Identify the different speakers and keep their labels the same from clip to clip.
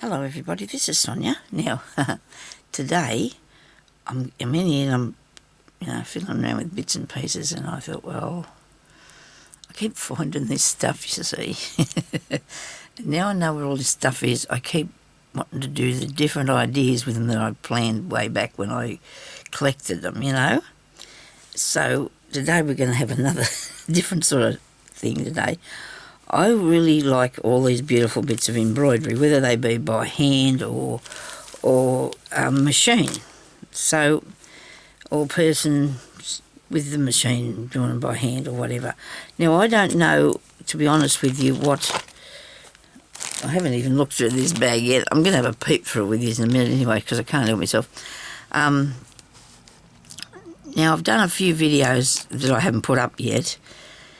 Speaker 1: Hello everybody, this is Sonya. Now, today I'm in here and I'm fiddling around with bits and pieces, and I thought, well, I keep finding this stuff, you see. And now I know where all this stuff is. I keep wanting to do the different ideas with them that I planned way back when I collected them, So today we're going to have another different sort of thing today. I really like all these beautiful bits of embroidery, whether they be by hand or machine. So, or person with the machine doing it by hand or whatever. Now, I don't know, to be honest with you, I haven't even looked through this bag yet. I'm going to have a peep through it with you in a minute anyway, because I can't help myself. Now, I've done a few videos that I haven't put up yet.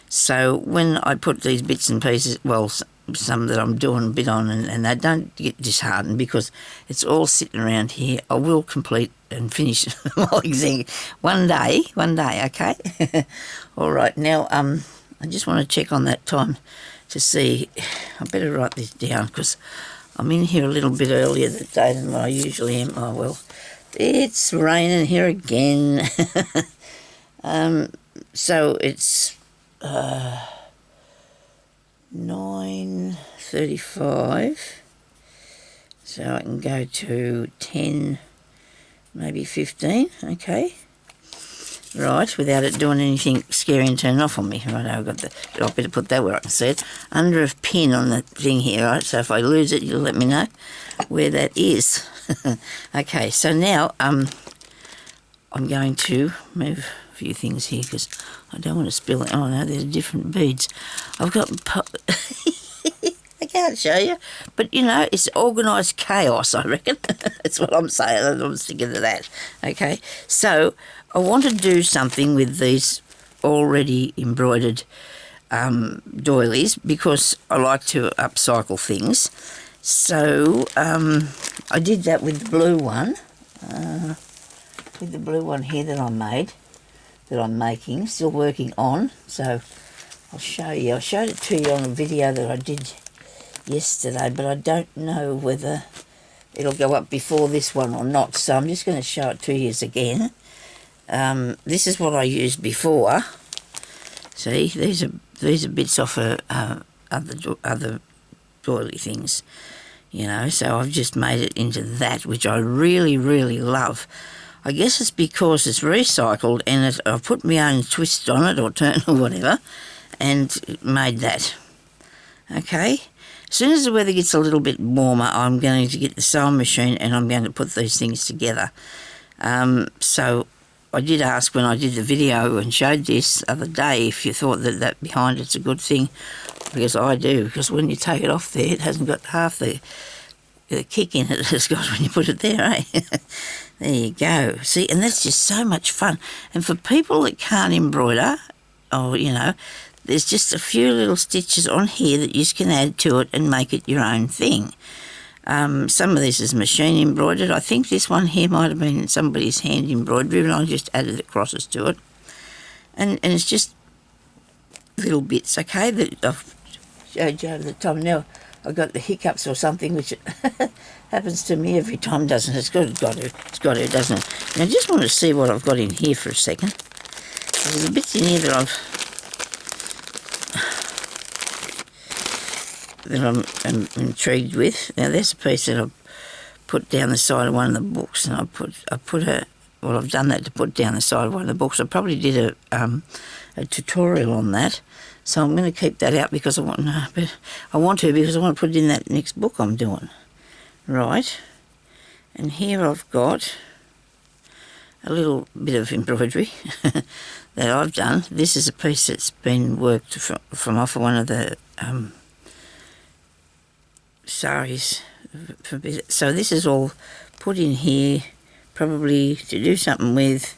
Speaker 1: So when I put these bits and pieces, well, some that I'm doing a bit on, and they don't get disheartened because it's all sitting around here, I will complete and finish my exam one day, okay? All right, now I just want to check on that time to see. I better write this down because I'm in here a little bit earlier today than what I usually am. Oh, well, it's raining here again. So it's 9:35, so I can go to 10, maybe 15, okay, right, without it doing anything scary and turning off on me. Right, I better put that where I can see it, under a pin on the thing here, right, so if I lose it, you'll let me know where that is. Okay, so now I'm going to move a few things here because I don't want to spill it. Oh no, there's different beads. I've got, I can't show you, but it's organised chaos, I reckon. That's what I'm saying. I'm thinking of that. Okay, so I want to do something with these already embroidered doilies because I like to upcycle things. So I did that with the blue one. With the blue one here that I made, that I'm making, still working on. So I'll show you. I showed it to you on a video that I did yesterday, but I don't know whether it'll go up before this one or not. So I'm just going to show it to you again. This is what I used before. See, these are bits off other doily things, So I've just made it into that, which I really, really love. I guess it's because it's recycled and I've put my own twist on it or turn or whatever and made that. Okay? As soon as the weather gets a little bit warmer, I'm going to get the sewing machine and I'm going to put these things together. So I did ask when I did the video and showed this other day if you thought that behind it's a good thing, because I do, because when you take it off there, it hasn't got half the kick in it it's got when you put it there, eh? There you go. See, and that's just so much fun. And for people that can't embroider, there's just a few little stitches on here that you can add to it and make it your own thing. Some of this is machine embroidered. I think this one here might have been somebody's hand embroidery, and I just added the crosses to it. And it's just little bits, okay, that I've showed you over the time. Now I've got the hiccups or something, which happens to me every time, doesn't it? It's got to, doesn't it? And I just want to see what I've got in here for a second. There's the bits in here that I'm intrigued with. Now there's a piece that I've put down the side of one of the books, and I've done that to put down the side of one of the books. I probably did a tutorial on that. So I'm going to keep that out because I want to because I want to put it in that next book I'm doing. Right. And here I've got a little bit of embroidery that I've done. This is a piece that's been worked from off of one of the saris. So this is all put in here probably to do something with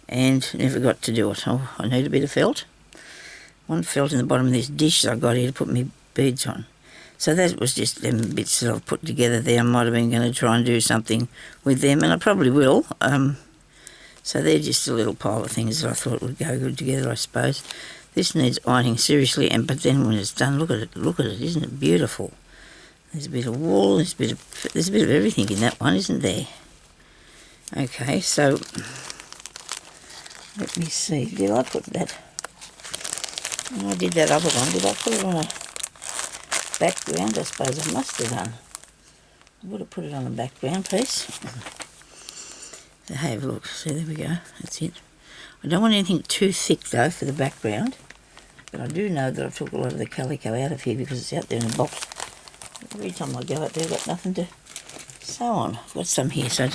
Speaker 1: and never got to do it. Oh, I need a bit of felt. One felt in the bottom of this dish that I got here to put my beads on. So that was just them bits that I've put together there. I might have been going to try and do something with them, and I probably will. So they're just a little pile of things that I thought would go good together, I suppose. This needs ironing seriously, but then when it's done, look at it, isn't it beautiful? There's a bit of wool, there's a bit of everything in that one, isn't there? Okay, so let me see. Did I put that? Oh, I did that other one. Did I put it on a background? I suppose I must have done. I would have put it on a background piece. So have a look. See, there we go. That's it. I don't want anything too thick though for the background. But I do know that I took a lot of the calico out of here because it's out there in the box. Every time I go out there, I've got nothing to sew on. I've got some here, so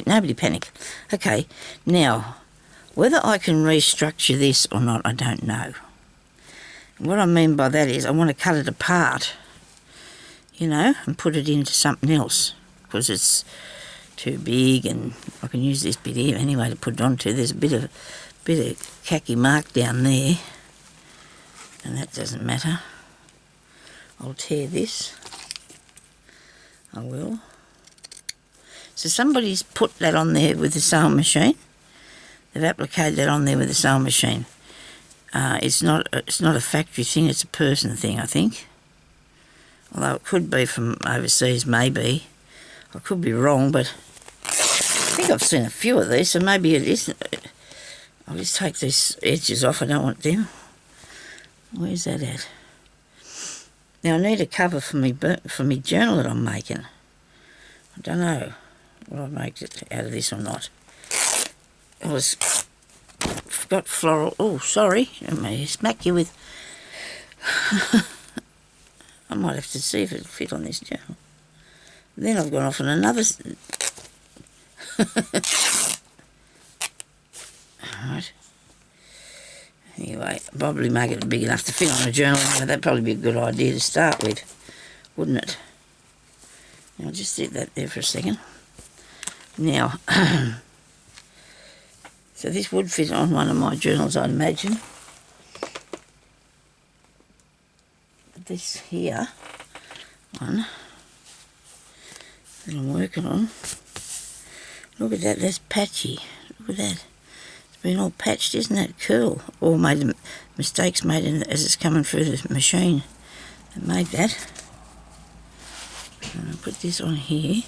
Speaker 1: nobody panic. Okay, now, whether I can restructure this or not, I don't know. What I mean by that is I want to cut it apart, you know, and put it into something else because it's too big, and I can use this bit here anyway to put it onto. There's a bit of khaki mark down there, and that doesn't matter. I'll tear this. I will. So somebody's put that on there with the sewing machine. They've appliqued that on there with the sewing machine. It's not a factory thing, it's a person thing, I think. Although it could be from overseas, maybe. I could be wrong, but I think I've seen a few of these, so maybe it isn't. I'll just take these edges off, I don't want them. Where's that at? Now I need a cover for me journal that I'm making. I don't know will I make it out of this or not. I've got floral. Oh, sorry, I may smack you with. I might have to see if it'll fit on this journal. Then I've gone off on another. Alright. Anyway, probably make it big enough to fit on a journal. That'd probably be a good idea to start with, wouldn't it? I'll just leave that there for a second. Now, so this would fit on one of my journals, I'd imagine. This here one that I'm working on. Look at that, that's patchy. Look at that. Been all patched, isn't that cool? All mistakes made as it's coming through the machine that made that. And I'll put this on here.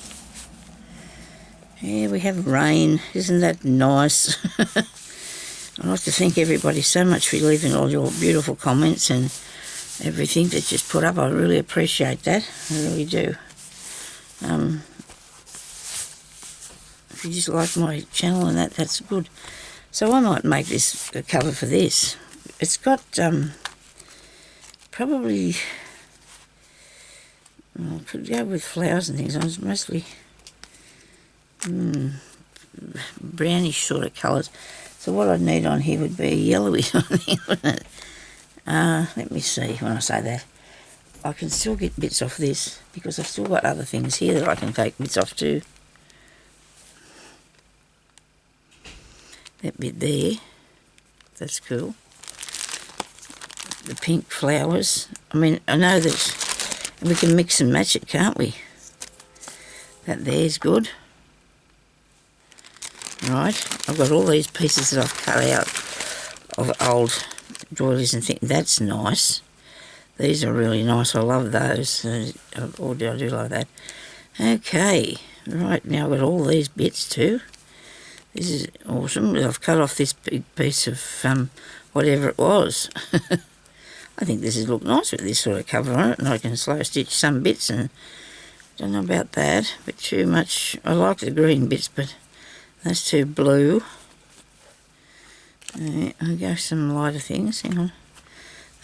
Speaker 1: Yeah, we have rain. Isn't that nice? I'd like to thank everybody so much for leaving all your beautiful comments and everything that you put up. I really appreciate that. I really do. If you just like my channel and that's good. So I might make this a cover for this. It's got probably, I could go with flowers and things. I was mostly brownish sort of colours. So what I'd need on here would be a yellowy something, wouldn't it? Let me see when I say that. I can still get bits off this because I've still got other things here that I can take bits off too. That bit there, that's cool. The pink flowers. I mean, I know that we can mix and match it, can't we? That there's good. Right, I've got all these pieces that I've cut out of old doilies and things. That's nice. These are really nice. I love those. I do like that. Okay, right, now I've got all these bits too. This is awesome. I've cut off this big piece of whatever it was. I think this has looked nice with this sort of cover on it, and I can slow stitch some bits, and don't know about that, but too much. I like the green bits, but that's too blue. I'll go some lighter things. Hang on.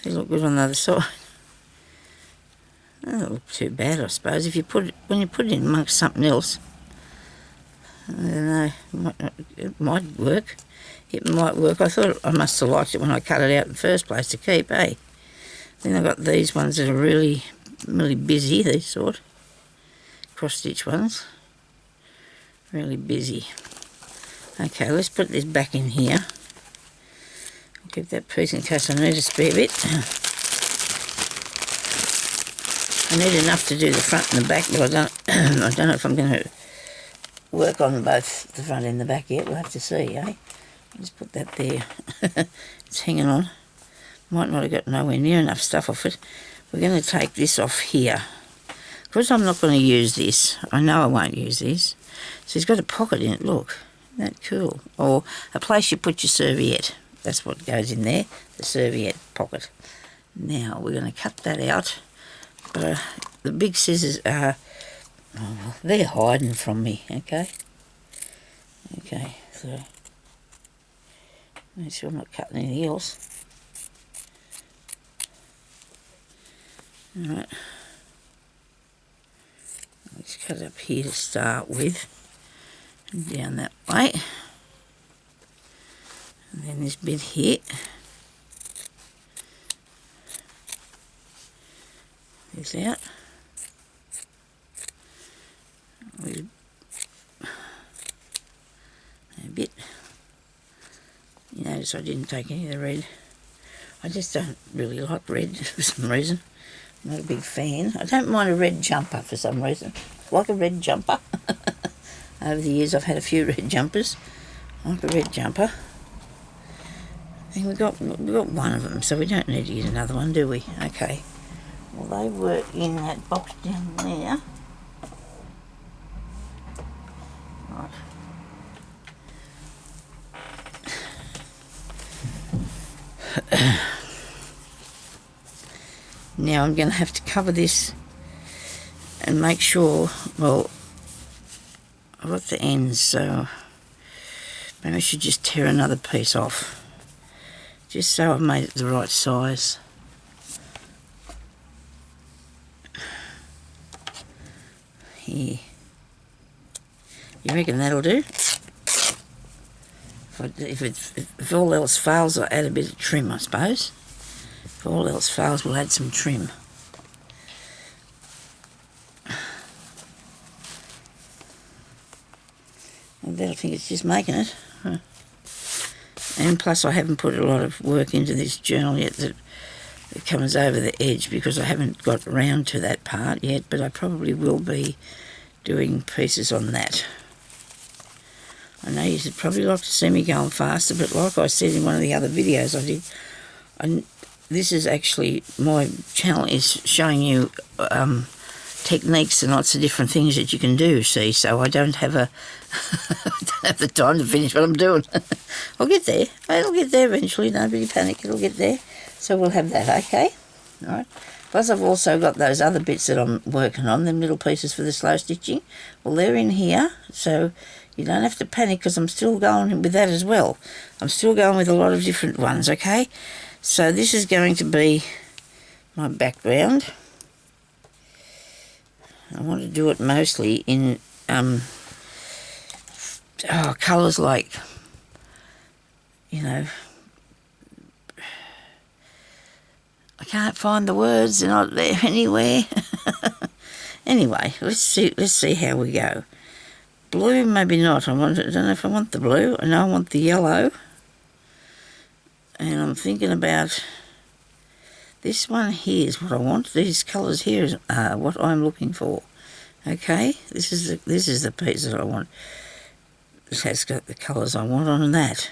Speaker 1: They look good on the other side. They don't look too bad, I suppose. If you when you put it in amongst something else, I don't know, it might work. It might work. I thought I must have liked it when I cut it out in the first place to keep, eh? Then I've got these ones that are really, really busy, these sort. Cross-stitch ones. Really busy. Okay, let's put this back in here. I'll keep that piece in case I need a spare bit. I need enough to do the front and the back, but I don't know if I'm going to work on both the front and the back yet. We'll have to see, eh? I'll just put that there. It's hanging on. Might not have got nowhere near enough stuff off it. We're going to take this off here Because I'm not going to use this, I know I won't use this. So it's got a pocket in it, look. Isn't that cool? Or a place you put your serviette. That's what goes in there, the serviette pocket. Now we're going to cut that out. But the big scissors are, oh, they're hiding from me, okay? Okay, so make sure I'm not cutting anything else. Alright. Let's cut it up here to start with. And down that way. And then this bit here. This out. With a bit. You notice I didn't take any of the red. I just don't really like red for some reason. I'm not a big fan. I don't mind a red jumper for some reason. Like a red jumper. Over the years I've had a few red jumpers. I like a red jumper. And we've got one of them, so we don't need to use another one, do we? Okay. Well, they were in that box down there. Right. Now I'm going to have to cover this and make sure, well, I've got the ends, so maybe I should just tear another piece off, just so I've made it the right size. Here. You reckon that'll do? If all else fails, I'll add a bit of trim, I suppose. If all else fails, we'll add some trim. I better think it's just making it. Huh. And plus I haven't put a lot of work into this journal yet that comes over the edge, because I haven't got around to that part yet, but I probably will be doing pieces on that. I know you'd probably like to see me going faster, but like I said in one of the other videos I did, this is actually, my channel is showing you techniques and lots of different things that you can do, see, so I don't have I don't have the time to finish what I'm doing. I'll get there. It'll get there eventually, nobody panic, it'll get there. So we'll have that, okay? Alright. Plus I've also got those other bits that I'm working on, them little pieces for the slow stitching. Well, they're in here, so you don't have to panic, because I'm still going with that as well. I'm still going with a lot of different ones, okay? So this is going to be my background. I want to do it mostly in colours like, you know, I can't find the words, they're not there anywhere. Anyway, let's see how we go. Blue, maybe not. I don't know if I want the blue. I know I want the yellow. And I'm thinking about this one here is what I want. These colours here are what I'm looking for. Okay, this is the piece that I want. This has got the colours I want on that.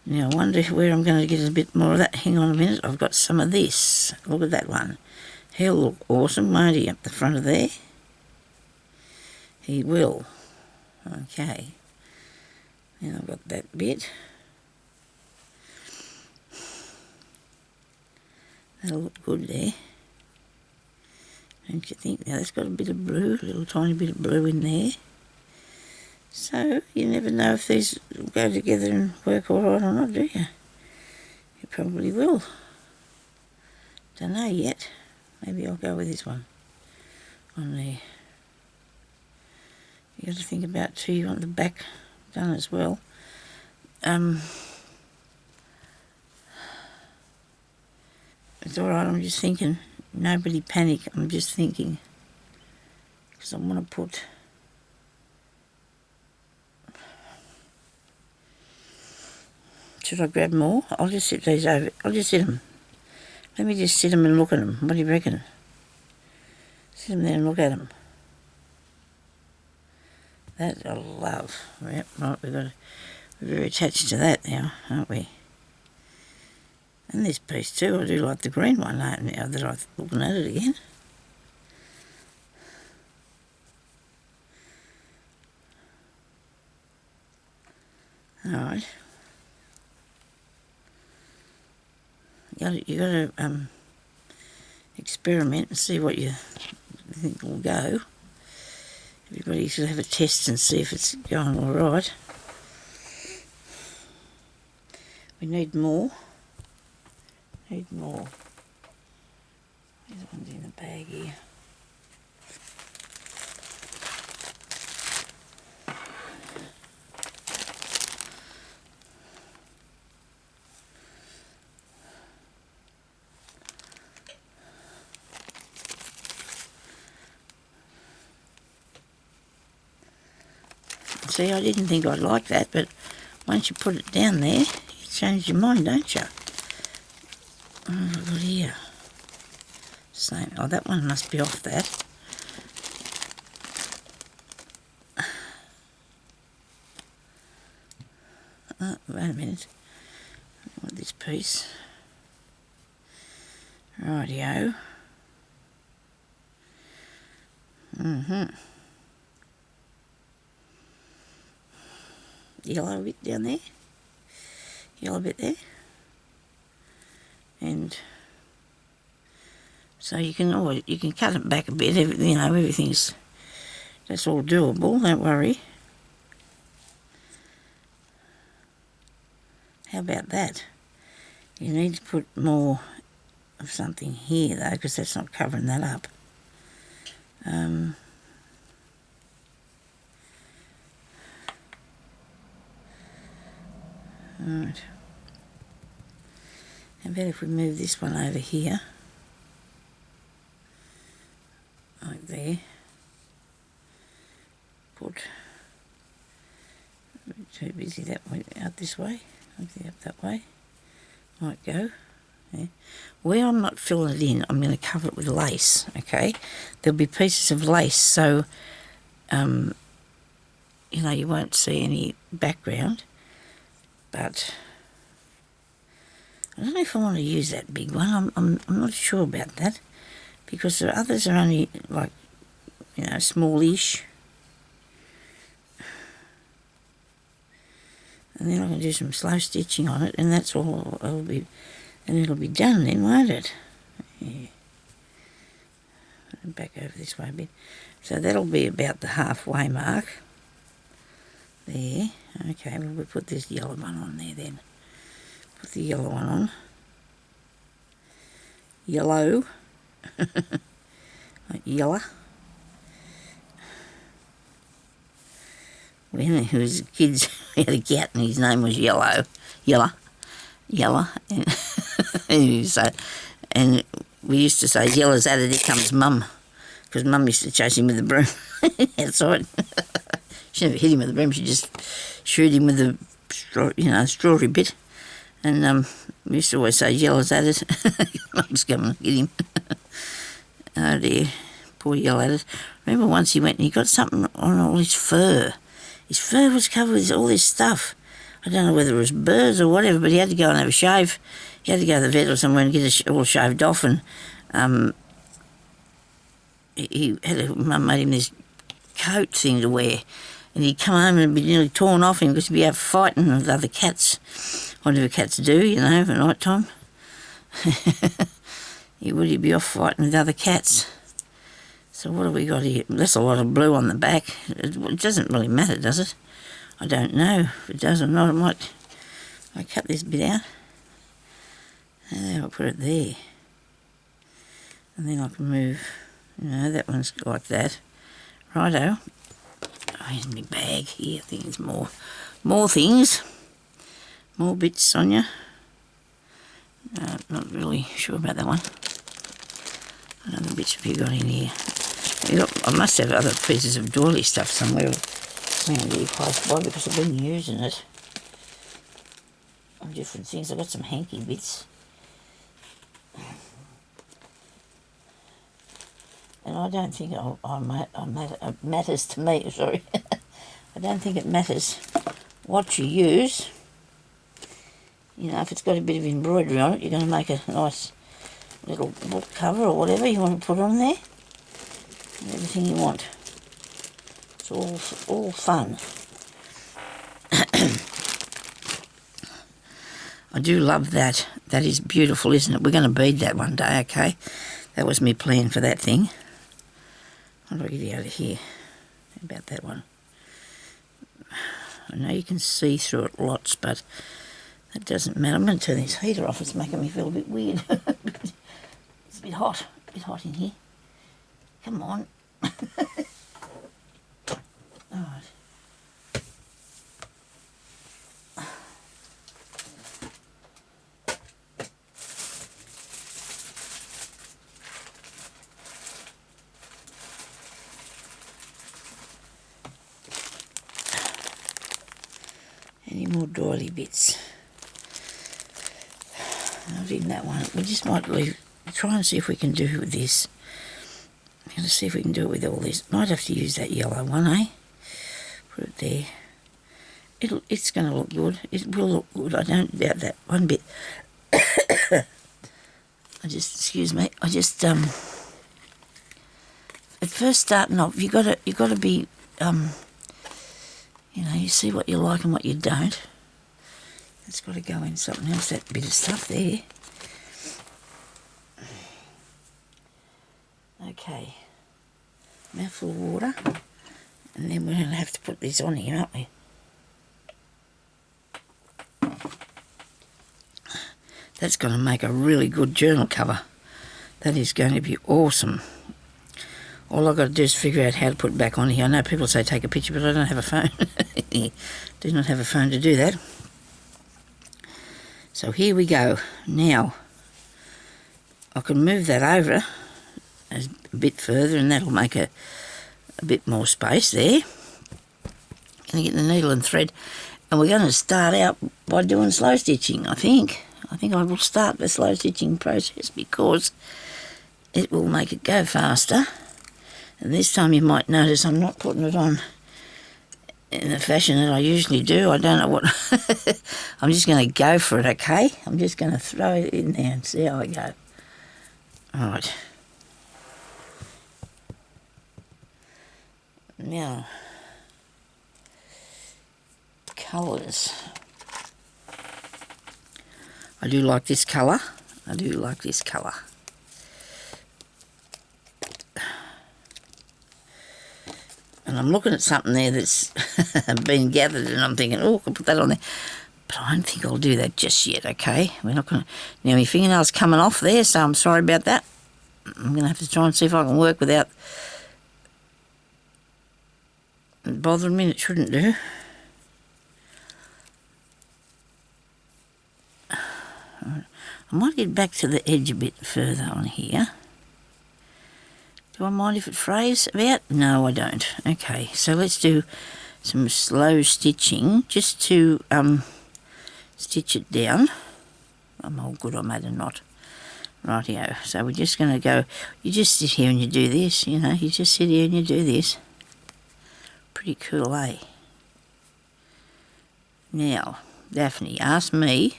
Speaker 1: Now I wonder where I'm going to get a bit more of that. Hang on a minute, I've got some of this. Look at that one. He'll look awesome, won't he, up the front of there? He will. Okay. Now I've got that bit. That'll look good there. Don't you think? Now that's got a bit of blue, a little tiny bit of blue in there. So you never know if these go together and work all right or not, do you? You probably will. Don't know yet. Maybe I'll go with this one on there. You got to think about too, you want the back done as well. It's alright, I'm just thinking, nobody panic, I'm just thinking. Because I want to put... Should I grab more? I'll just sit these over. I'll just sit them. Let me just sit them and look at them. What do you reckon? Sit them there and look at them. That I love. Yep, right, we're very attached to that now, aren't we? And this piece too, I do like the green one now that I'm looking at it again. Alright. You got to experiment and see what you think will go. Everybody should have a test and see if it's going all right. We need more. Need more. These ones in the bag here. See, I didn't think I'd like that, but once you put it down there, you change your mind, don't you? What have I got here? Same. Oh, that one must be off that. Oh, wait a minute. I want this piece. Rightio. Yellow bit down there. Yellow bit there. And so you can cut it back a bit. You know, that's all doable. Don't worry. How about that? You need to put more of something here though, because that's not covering that up. Alright. How about if we move this one over here? Like there. Too busy that way, out this way. Up that way. Might go. Yeah. Where I'm not filling it in, I'm going to cover it with lace, okay? There'll be pieces of lace, so, you know, you won't see any background. But I don't know if I want to use that big one. I'm not sure about that, because the others are only like, you know, smallish. And then I can do some slow stitching on it, and that's all it'll be, and it'll be done then, won't it? Yeah. Back over this way a bit. So that'll be about the halfway mark. There. Okay, well, we'll put this yellow one on there then. Put the yellow one on. Yellow. Like yellow. When he was kids, we had a cat and his name was Yellow. Yellow. And we used to say, Yellow's at it, here comes Mum. Because Mum used to chase him with the broom outside. She never hit him with the broom, she just shoot him with the strawberry bit. And we used to always say, Yellow's at it. Mum's coming to get him. Oh dear, poor Yellow at it. Remember once he went and he got something on all his fur. His fur was covered with all this stuff. I don't know whether it was birds or whatever, but he had to go and have a shave. He had to go to the vet or somewhere and get it all shaved off. And Mum made him this coat thing to wear. And he'd come home and it'd be nearly torn off him because he'd be out fighting with other cats. Whatever cats do, you know, at night time. He'd be off fighting with other cats. So what have we got here? That's a lot of blue on the back. It doesn't really matter, does it? I don't know if it does or not. I cut this bit out. And then I'll put it there. And then I can move, you know, that one's like that. Righto. Oh, here's my bag here. I think there's more things. More bits, Sonya. Not really sure about that one. What other bits have you got in here? I must have other pieces of doily stuff somewhere around here close by because I've been using it on different things. I've got some hanky bits. And I don't think it matters to me, sorry. I don't think it matters what you use. You know, if it's got a bit of embroidery on it, you're going to make a nice little book cover or whatever you want to put on there. Everything you want. It's all fun. I do love that. That is beautiful, isn't it? We're going to bead that one day, okay? That was me plan for that thing. How do I get it out of here? How about that one? I know you can see through it lots, but that doesn't matter. I'm going to turn this heater off. It's making me feel a bit weird. It's a bit hot in here. Come on. All right. Any more doily bits? Not in that one. We just might try and see if we can do with this. I'm going to see if we can do it with all this. Might have to use that yellow one, eh? Put it there. It's going to look good. It will look good. I don't doubt that one bit. Excuse me. At first starting off, you got to be, you see what you like and what you don't. It's got to go in something else. That bit of stuff there. Okay. Mouthful of water, and then we're going to have to put this on here, aren't we? That's going to make a really good journal cover. That is going to be awesome. All I've got to do is figure out how to put it back on here. I know people say take a picture, but I don't have a phone. Do not have a phone to do that. So here we go. Now, I can move that over a bit further, and that'll make a bit more space there. Going to get the needle and thread, and we're going to start out by doing slow stitching, I think. I think I will start the slow stitching process because it will make it go faster. And this time you might notice I'm not putting it on in the fashion that I usually do. I don't know what... I'm just going to go for it, okay? I'm just going to throw it in there and see how I go. All right. Now, colours. I do like this colour. And I'm looking at something there that's been gathered, and I'm thinking, oh, I can put that on there. But I don't think I'll do that just yet, okay? We're not going to... Now, my fingernail's coming off there, so I'm sorry about that. I'm going to have to try and see if I can work without bothering me. It shouldn't do. I might get back to the edge a bit further on here. Do I mind if it frays about? No, I don't. Okay, so let's do some slow stitching just to stitch it down. I'm all good, I made a knot. Rightio, so we're just going to go, you just sit here and you do this, you know, you just sit here and you do this. Pretty cool, eh? Now, Daphne asked me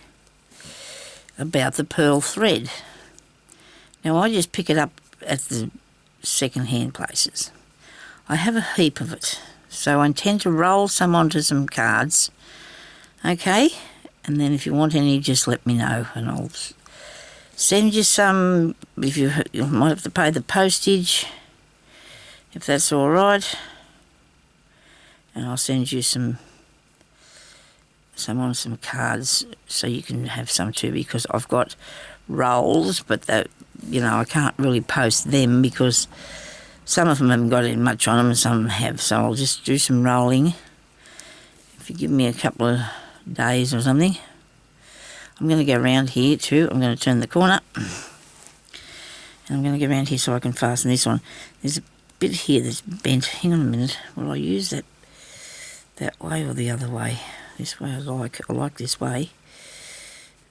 Speaker 1: about the pearl thread. Now, I just pick it up at the second-hand places. I have a heap of it, so I intend to roll some onto some cards, okay? And then if you want any, just let me know, and I'll send you some. If you might have to pay the postage, if that's all right, and I'll send you some on some cards so you can have some too, because I've got rolls, but I can't really post them because some of them haven't got any much on them and some of them have, so I'll just do some rolling. If you give me a couple of days or something. I'm going to go around here too. I'm going to turn the corner and I'm going to go around here so I can fasten this on. There's a bit here that's bent. Hang on a minute. Will I use that way or the other way? This way I like this way.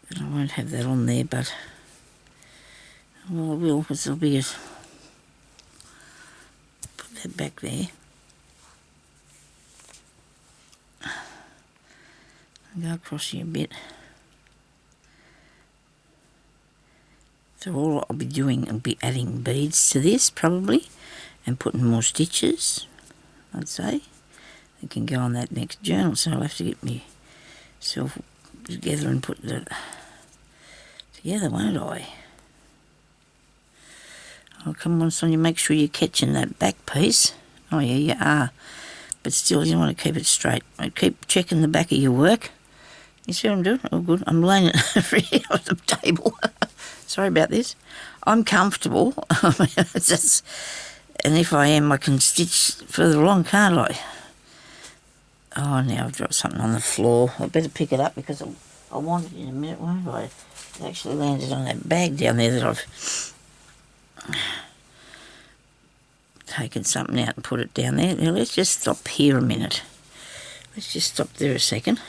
Speaker 1: And I won't have that on there, but well, I will, because there'll be put that back there. I'll go across here a bit. So all I'll be doing will be adding beads to this probably and putting more stitches, I'd say. They can go on that next journal, so I'll have to get myself together and put it together, won't I? Oh, come on, Sonya, make sure you're catching that back piece. Oh, yeah, you are. But still, you want to keep it straight. Keep checking the back of your work. You see what I'm doing? Oh, good. I'm laying it over here on the table. Sorry about this. I'm comfortable. And if I am, I can stitch further along, can't I? Oh, now I've dropped something on the floor. I better pick it up because I'll want it in a minute, won't I? It actually landed on that bag down there that I've taken something out and put it down there. Now, let's just stop here a minute. Let's just stop there a second.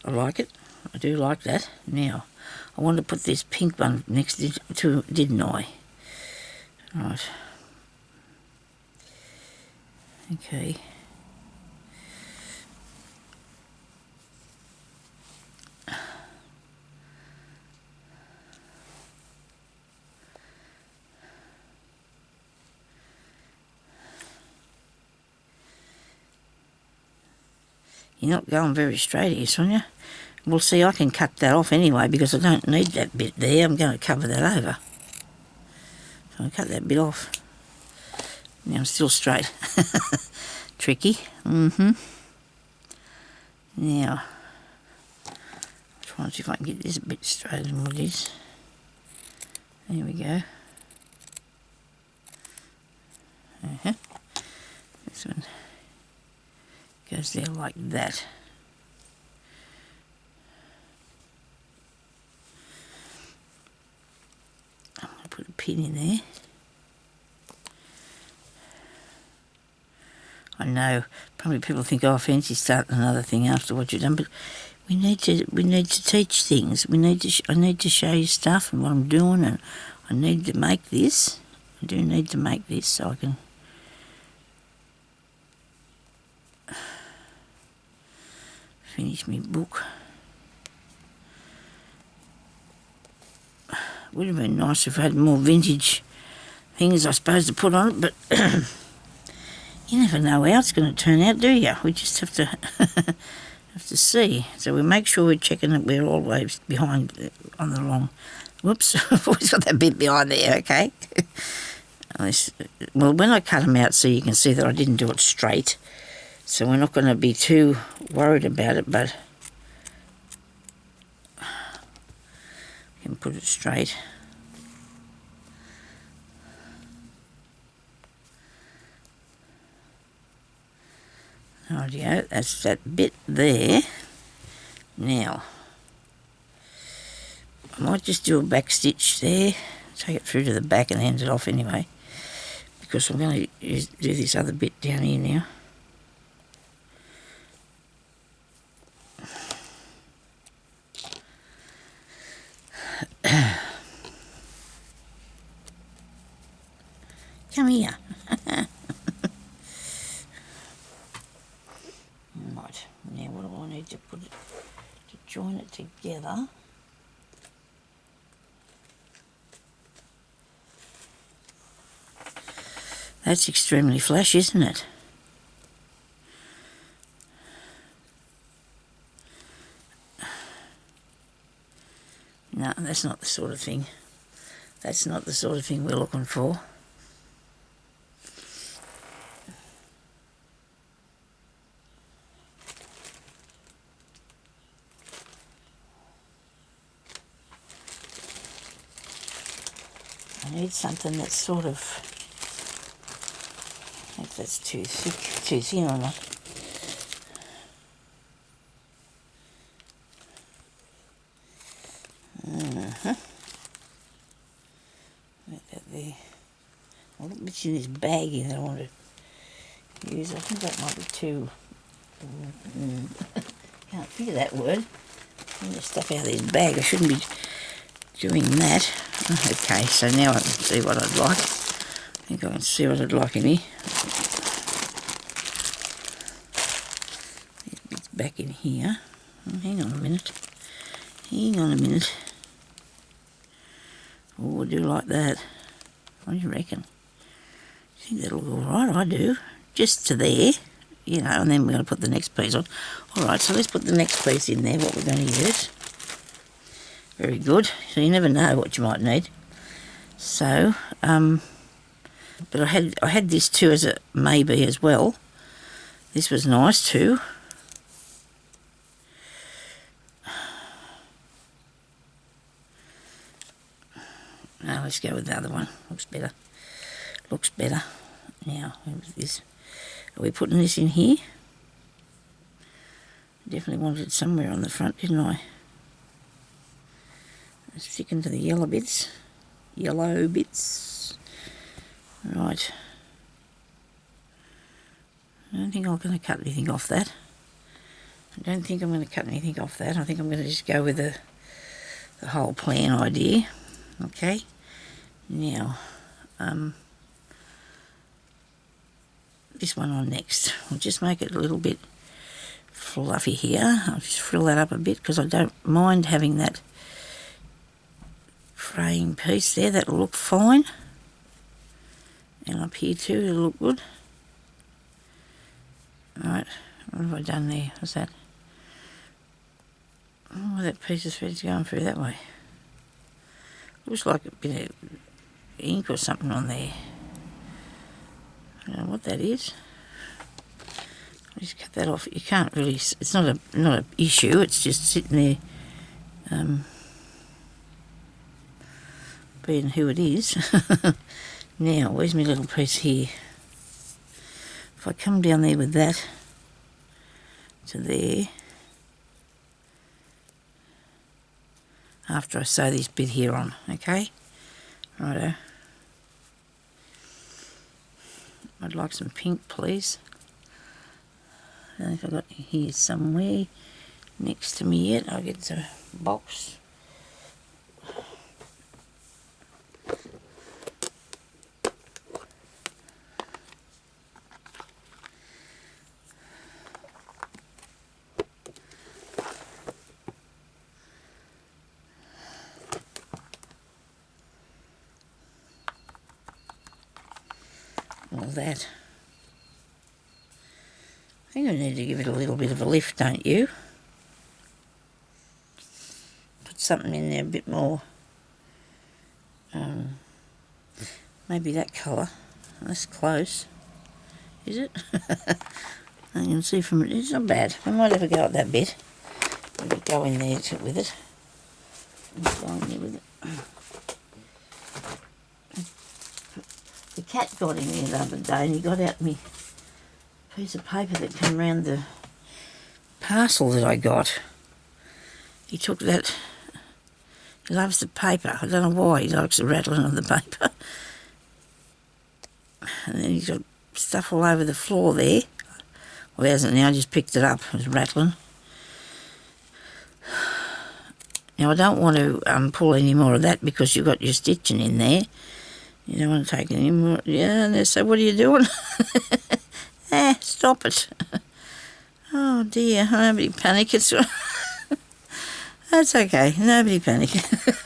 Speaker 1: I like it. I do like that. Now, I want to put this pink one next to, didn't I? Right. Okay. You're not going very straight here, Sonya. Well, see, I can cut that off anyway because I don't need that bit there. I'm going to cover that over. So I'll cut that bit off. Now I'm still straight. Tricky. Now, I'll try and see if I can get this a bit straighter than what it is. There we go. This one goes there like that. I'm going to put a pin in there. I know, probably people think, oh, fancy starting another thing after what you've done, but we need to teach things. I need to show you stuff and what I'm doing, and I need to make this. I do need to make this so I can finish my book. Would have been nice if I had more vintage things, I suppose, to put on it, but you never know how it's going to turn out, do you? We just have to have to see. So we make sure we're checking that we're always behind on the wrong. Whoops, I've always got that bit behind there, okay? Well, when I cut them out so you can see that I didn't do it straight, so we're not going to be too worried about it, but we can put it straight. Rightio, that's that bit there. Now, I might just do a back stitch there, take it through to the back and end it off anyway, because I'm going to do this other bit down here now. Come here. Right, now what do I need to put it, to join it together? That's extremely flash, isn't it? No, that's not the sort of thing. That's not the sort of thing we're looking for. I need something that's sort of, I think that's too thick, too thin or not. Like that there. A little bit in this bag here that I want to use. I think that might be too, can't figure that word. Get the stuff out of this bag. I shouldn't be doing that. Okay, so now I can see what I'd like. I think I can see what I'd like in here. These bits back in here. Oh, hang on a minute. Hang on a minute. Oh, I do like that. What do you reckon? I think that'll go alright, I do. Just to there. you know, and then we're going to put the next piece on. All right, so let's put the next piece in there, what we're going to use. Very good. So you never know what you might need. So, but I had this too as a maybe as well. This was nice too. Now let's go with the other one. Looks better. Looks better. Now, where's this? Are we putting this in here? Definitely wanted it somewhere on the front, didn't I? Stick into the yellow bits. Yellow bits. Right. I don't think I'm going to cut anything off that. I don't think I'm going to cut anything off that. I think I'm going to just go with the whole plan idea. Okay. Now, this one on next. I'll just make it a little bit fluffy here. I'll just frill that up a bit because I don't mind having that fraying piece there. That'll look fine. And up here too, it'll look good. Alright, what have I done there? What's that? Oh, that piece of thread's going through that way. Looks like a bit of ink or something on there. I don't know what that is. I'll just cut that off. You can't really, it's not an issue, it's just sitting there being who it is. Now, where's my little piece here? If I come down there with that to there, after I sew this bit here on, okay? Righto. I'd like some pink, please. I don't know if I've got it here somewhere next to me yet. I'll get the box. All that. I think I need to give it a little bit of a lift, don't you? Put something in there a bit more. Maybe that colour. That's close. Is it? I can see from it. It's not bad. I might have a go at that bit. Maybe go in there with it. Go in there with it. The cat got in there the other day and he got out me piece of paper that came around the parcel that I got. He took that. He loves the paper. I don't know why he likes the rattling of the paper. And then he's got stuff all over the floor there. Well, he hasn't now. I just picked it up. It was rattling. Now, I don't want to pull any more of that because you've got your stitching in there. You don't want to take any more. Yeah, and they say, what are you doing? Stop it. Oh, dear. Nobody panic. It's that's okay. Nobody panic.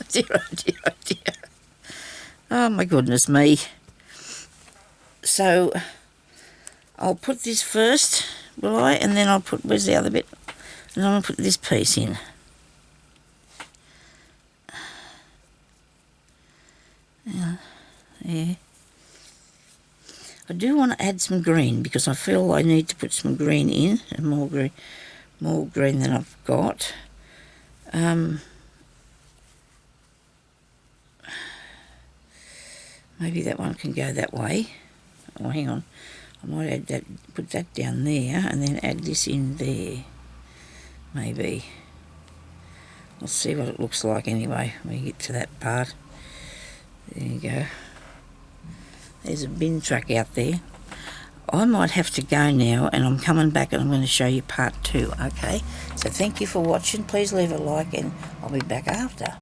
Speaker 1: Dear, oh, dear, oh, dear. Oh, my goodness me. So, I'll put this first, will I? And then I'll put, where's the other bit? And I'm going to put this piece in. Yeah. I do want to add some green because I feel I need to put some green in, and more green than I've got. Maybe that one can go that way. Oh, hang on. I might add that, put that down there, and then add this in there. Maybe. We'll see what it looks like anyway when we get to that part. There you go. There's a bin truck out there. I might have to go now, and I'm coming back and I'm going to show you part 2, okay? So thank you for watching. Please leave a like and I'll be back after.